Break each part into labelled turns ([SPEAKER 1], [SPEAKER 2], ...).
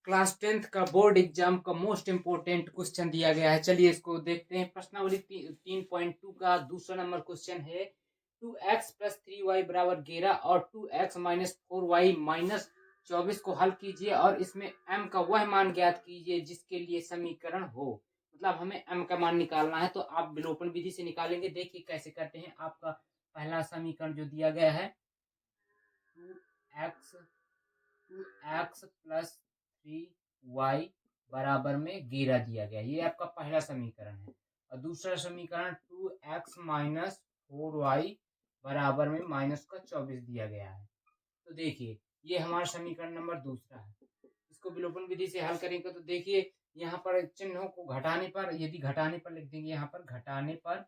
[SPEAKER 1] Class 10th का board exam का most important question दिया गया है। चलिए इसको देखते हैं। प्रश्नावली 3.2 का दूसरा नंबर क्वेश्चन है 2x + 3y = 11 और 2x - 4y - 24 को हल कीजिए और इसमें m का वह मान ज्ञात कीजिए जिसके लिए समीकरण हो। मतलब हमें m का मान निकालना है, तो आप विलोपन विधि से निकालेंगे। देखिए कैसे करते हैं। आपका पहला समीकरण जो दिया गया है 2x + 3y बराबर में 11 दिया गया, ये आपका पहला समीकरण है। और दूसरा समीकरण 2x - 4y बराबर में -24 दिया गया है। तो देखिए ये हमारा समीकरण नंबर दूसरा है। इसको विलोपन विधि से हल करेंगे तो देखिए यहाँ पर चिन्हों को घटाने पर, यदि घटाने पर लिख देंगे, यहाँ पर घटाने पर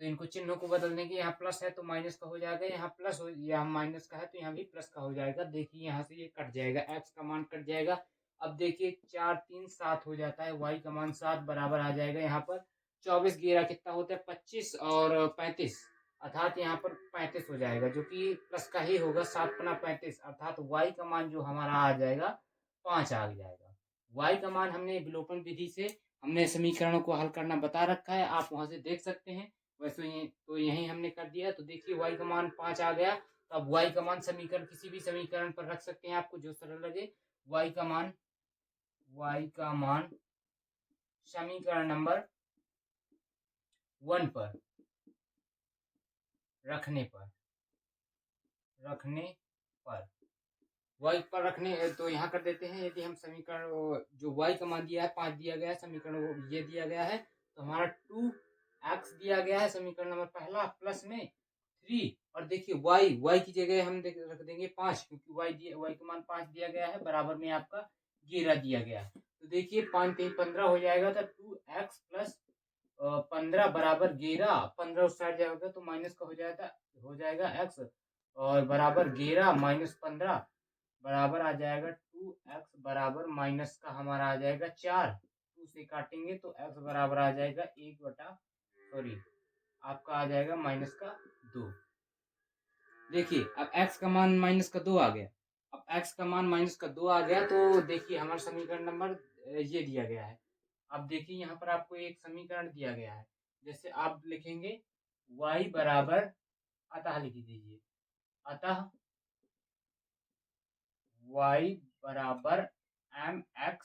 [SPEAKER 1] तो इनको चिन्हों को बदल देंगे। यहाँ प्लस है तो माइनस का हो जाएगा, यहाँ प्लस हो, यहाँ माइनस का है तो यहाँ भी प्लस का हो जाएगा। देखिए यहाँ से ये कट जाएगा, एक्स का मान कट जाएगा। अब देखिए 4 3 7 हो जाता है, वाई का मान 7 बराबर आ जाएगा। यहाँ पर 24 11 कितना होता है 25 और 35, अर्थात यहाँ पर 35 हो जाएगा, जो कि प्लस का ही होगा। 7 × 35 अर्थात वाई का मान जो हमारा आ जाएगा 5 आ जाएगा। वाई का मान हमने विलोपन विधि से हमने समीकरणों को हल करना बता रखा है, आप वहां से देख सकते हैं। वैसे ये तो यही हमने कर दिया। तो देखिए y का मान 5 आ गया। तो अब y का मान समीकरण किसी भी समीकरण पर रख सकते हैं, आपको जो सरल लगे। y का मान समीकरण नंबर 1 पर रखने पर y पर रखने तो यहाँ कर देते हैं। यदि हम समीकरण जो y का मान दिया है 5 दिया गया है, समीकरण ये दिया गया है, तो हमारा 2x दिया गया है समीकरण नंबर पहला, प्लस में 3 और देखिए y की जगह हम रख देंगे 5, क्योंकि y का मान 5 दिया गया है, बराबर में आपका 11 दिया गया है। तो देखिए 5 3 15 हो जाएगा। तो 2x + 15 बराबर 11, 15 उस साइड जाएगा तो माइनस का हो जाएगा x, और बराबर 11 - 15 बराबर आ जाएगा 2x बराबर माइनस का हमारा आ जाएगा 4। 2 से काटेंगे तो x बराबर आ जाएगा आपका आ जाएगा -2। देखिए अब x का मान -2 आ गया। अब x का मान -2 आ गया तो देखिए हमारा समीकरण नंबर ये दिया गया है। अब देखिए यहाँ पर आपको एक समीकरण दिया गया है, जैसे आप लिखेंगे y बराबर, अतः लिख दीजिए, अतः y बराबर mx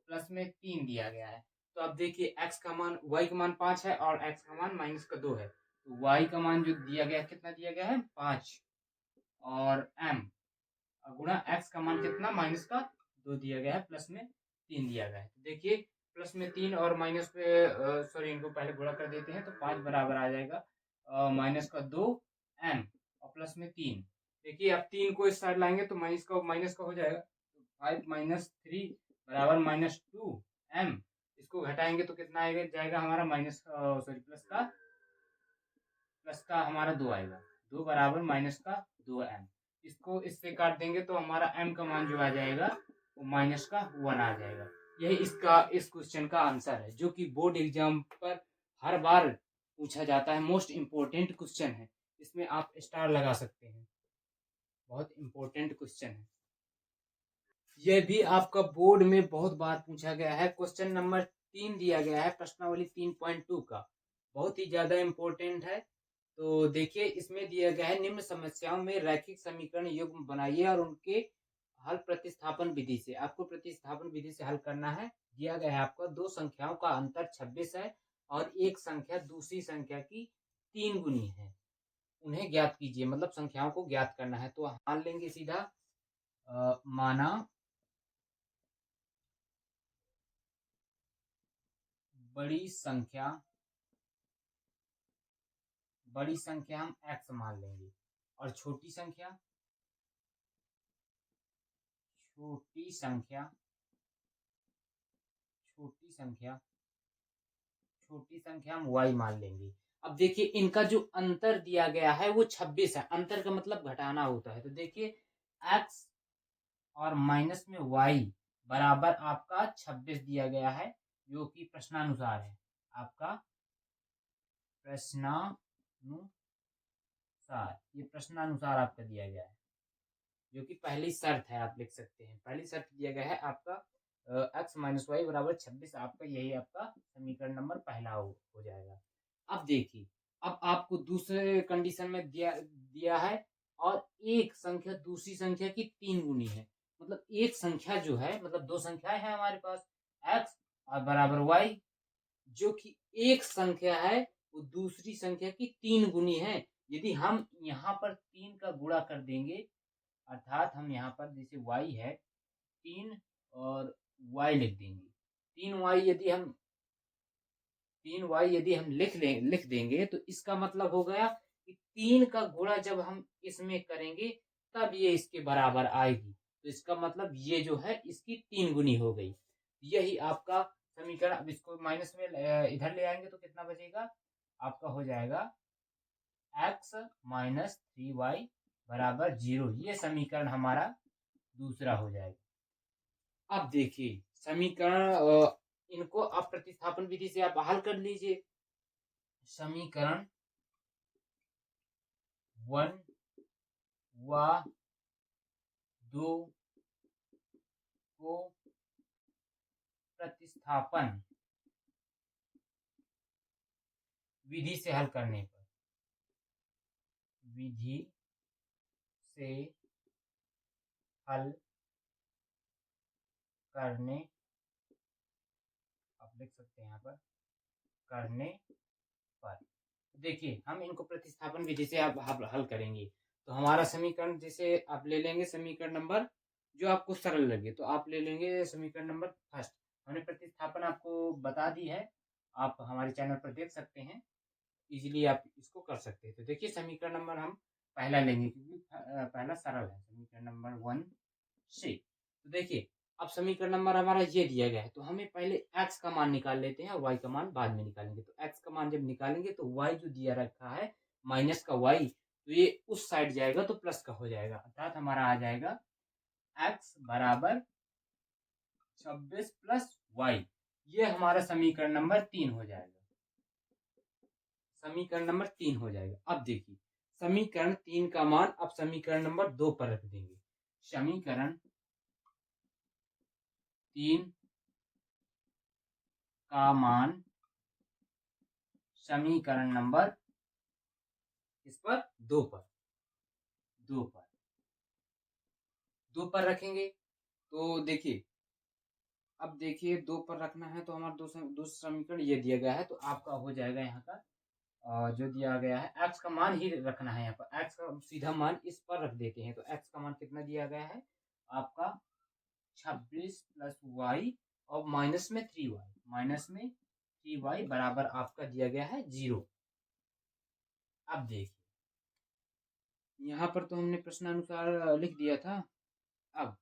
[SPEAKER 1] प्लस में 3 दिया गया है। तो अब देखिए y का मान 5 है और x का मान -2 है। तो y का मान जो दिया गया है, कितना दिया गया है 5, और m गुणा x का मान कितना -2 दिया गया है, प्लस में 3 दिया गया है। तो देखिए प्लस में 3 और माइनस पे इनको पहले गुणा कर देते हैं तो 5 बराबर आ जाएगा -2 m और प्लस में 3। देखिए अब 3 को इस साइड लाएंगे तो माइनस का हो जाएगा। 5 - 3 बराबर -2 m, इसको घटाएंगे तो कितना आएगा जाएगा हमारा प्लस का हमारा 2 आएगा। 2 बराबर -2 m, इसको इससे काट देंगे तो हमारा m का मान जो आ जाएगा वो -1 आ जाएगा। यही इस क्वेश्चन का आंसर है, जो कि बोर्ड एग्जाम पर हर बार पूछा जाता है। मोस्ट इम्पोर्टेंट क्वेश्चन है, इसमें आप स्टार लगा सकते हैं। बहुत इम्पोर्टेंट क्वेश्चन है। यह भी आपका बोर्ड में बहुत बार पूछा गया है। क्वेश्चन नंबर 3 दिया गया है प्रश्नावली 3.2 का, बहुत ही ज्यादा इम्पोर्टेंट है। तो देखिए इसमें दिया गया है निम्न समस्याओं में रैखिक समीकरण युग्म बनाइए और उनके हल प्रतिस्थापन विधि से। आपको प्रतिस्थापन विधि से हल करना है। दिया गया है आपको दो संख्याओं का अंतर 26 है और एक संख्या दूसरी संख्या की 3 गुनी है, उन्हें ज्ञात कीजिए। मतलब संख्याओं को ज्ञात करना है। तो मान लेंगे सीधा माना बड़ी संख्या हम x मान लेंगे और छोटी संख्या हम y मान लेंगे। अब देखिए इनका जो अंतर दिया गया है वो 26 है। अंतर का मतलब घटाना होता है। तो देखिए x और माइनस में y बराबर आपका 26 दिया गया है, जो कि प्रश्नानुसार है। आपका प्रश्नानुसार, ये प्रश्नानुसार आपका दिया गया है। जो कि पहली शर्त है, आप लिख सकते हैं। पहली शर्त दिया गया है आपका x माइनस वाई बराबर 26, आपका यही आपका समीकरण नंबर पहला हो जाएगा। अब देखिए, अब आपको दूसरे कंडीशन में दिया है और एक संख्या दूसरी संख्या की 3 गुनी है। मतलब एक संख्या जो है, मतलब दो संख्याएं हैं हमारे पास, x और बराबर y, जो कि एक संख्या है वो दूसरी संख्या की 3 गुनी है। यदि हम यहाँ पर 3 का गुणा कर देंगे, अर्थात हम यहाँ पर जैसे y है 3 और y लिख देंगे। 3y यदि हम लिख देंगे तो इसका मतलब हो गया कि 3 का गुणा जब हम इसमें करेंगे तब ये इसके बराबर आएगी। तो इसका मतलब ये जो है इसकी 3 गुनी हो गई। यही आपका समीकरण। अब इसको माइनस में इधर ले आएंगे तो कितना बचेगा, आपका हो जाएगा x माइनस 3y बराबर 0। ये समीकरण हमारा दूसरा हो जाएगा। अब देखिए समीकरण, इनको आप प्रतिस्थापन विधि से आप हल कर लीजिए। समीकरण 1 व 2 को प्रतिस्थापन विधि से हल करने पर, विधि से हल करने, आप लिख सकते हैं यहाँ पर करने पर, देखिए हम इनको प्रतिस्थापन विधि से आप हल करेंगे तो हमारा समीकरण जैसे आप ले लेंगे समीकरण नंबर जो आपको सरल लगे, तो आप ले लेंगे समीकरण नंबर फर्स्ट। हमने प्रतिस्थापन आपको बता दी है, आप हमारे चैनल पर देख सकते हैं, इजीली आप इसको कर सकते हैं। तो देखिए समीकरण नंबर हम पहला लेंगे क्योंकि पहला सरल है, समीकरण नंबर 1 से। तो देखिए अब समीकरण नंबर हमारा ये दिया गया है तो हमें पहले x का मान निकाल लेते हैं और y का मान बाद में निकालेंगे। तो x का मान जब निकालेंगे तो y जो दिया रखा है माइनस का y, तो ये उस साइड जाएगा तो प्लस का हो जाएगा, अर्थात हमारा आ जाएगा x बराबर 26 प्लस y। ये हमारा समीकरण नंबर 3 हो जाएगा। समीकरण नंबर 3 हो जाएगा। अब देखिए समीकरण 3 का मान अब समीकरण नंबर 2 पर रख देंगे। समीकरण 3 का मान समीकरण नंबर इस पर 2 पर रखेंगे। तो देखिए अब देखिए 2 पर रखना है तो हमारा दूसरा समीकरण ये दिया गया है, तो आपका हो जाएगा यहाँ का जो दिया गया है x का मान ही रखना है। यहाँ पर x का सीधा मान इस पर रख देते हैं। तो x का मान कितना दिया गया है आपका 26 प्लस y और माइनस में 3y बराबर आपका दिया गया है 0। अब देखिए यहाँ पर तो हमने प्रश्नानुसार लिख दिया था। अब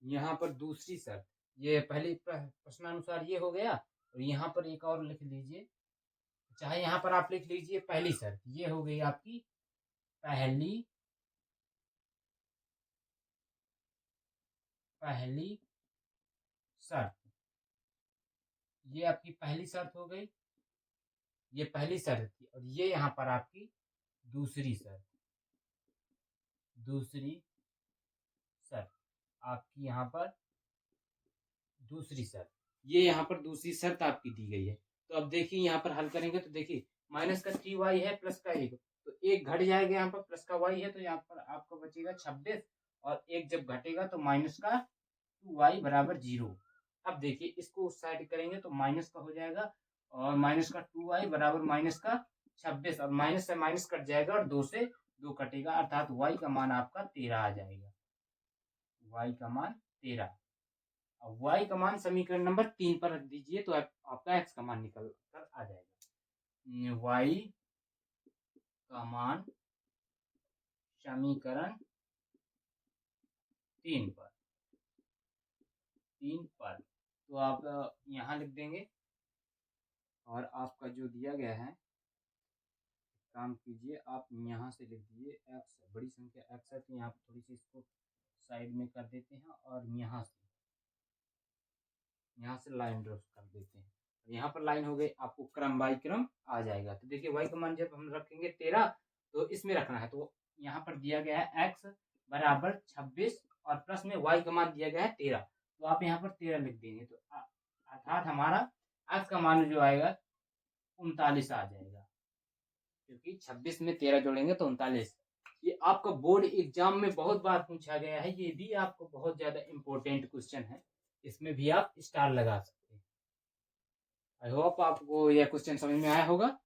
[SPEAKER 1] यहाँ पर दूसरी शर्त, ये पहले प्रश्नानुसार ये हो गया और यहाँ पर एक और लिख लीजिए, चाहे यहाँ पर आप लिख लीजिए पहली शर्त, ये हो गई आपकी पहली शर्त। ये आपकी पहली शर्त हो गई, ये पहली शर्त थी और ये यहाँ पर आपकी दूसरी शर्त आपकी यहाँ पर दूसरी शर्त, ये यहाँ पर दूसरी शर्त आपकी दी गई है। तो अब देखिए यहाँ पर हल करेंगे तो देखिए माइनस का 3y है प्लस का 1, तो एक घट जाएगा यहाँ पर, प्लस का y है तो यहाँ पर आपको बचेगा 26 और एक जब घटेगा तो माइनस का 2y बराबर 0। अब देखिए इसको उस साइड करेंगे तो माइनस का हो जाएगा और माइनस का 2y बराबर माइनस का 26 और माइनस से माइनस कट जाएगा और 2 से 2 कटेगा, अर्थात y का मान आपका 13 आ जाएगा। y का मान 13। अब y का मान समीकरण नंबर 3 पर रख दीजिए तो आपका x का मान निकल कर आ जाएगा। y का मान समीकरण 3 पर तो आप यहाँ लिख देंगे और आपका जो दिया गया है काम कीजिए, आप यहाँ से लिख दीजिए x, बड़ी संख्या x है तो यहाँ पर थोड़ी सी इसको साइड में कर देते हैं और यहाँ से लाइन ड्रॉ कर देते हैं। यहाँ पर लाइन हो गई, आपको क्रम बाई क्रम आ जाएगा। तो देखिए y का मान जब हम रखेंगे 13 तो इसमें रखना है, तो यहाँ पर दिया गया है x बराबर 26 और प्लस में y का मान दिया गया है 13, तो आप यहाँ पर 13 लिख देंगे। तो अर्थात हमारा x का मान जो आएगा 39 आ जाएगा, क्योंकि 26 में 13 जोड़ेंगे तो 39। ये आपका बोर्ड एग्जाम में बहुत बार पूछा गया है, ये भी आपको बहुत ज्यादा इम्पोर्टेंट क्वेश्चन है, इसमें भी आप स्टार लगा सकते हैं। आई होप आपको यह क्वेश्चन समझ में आया होगा।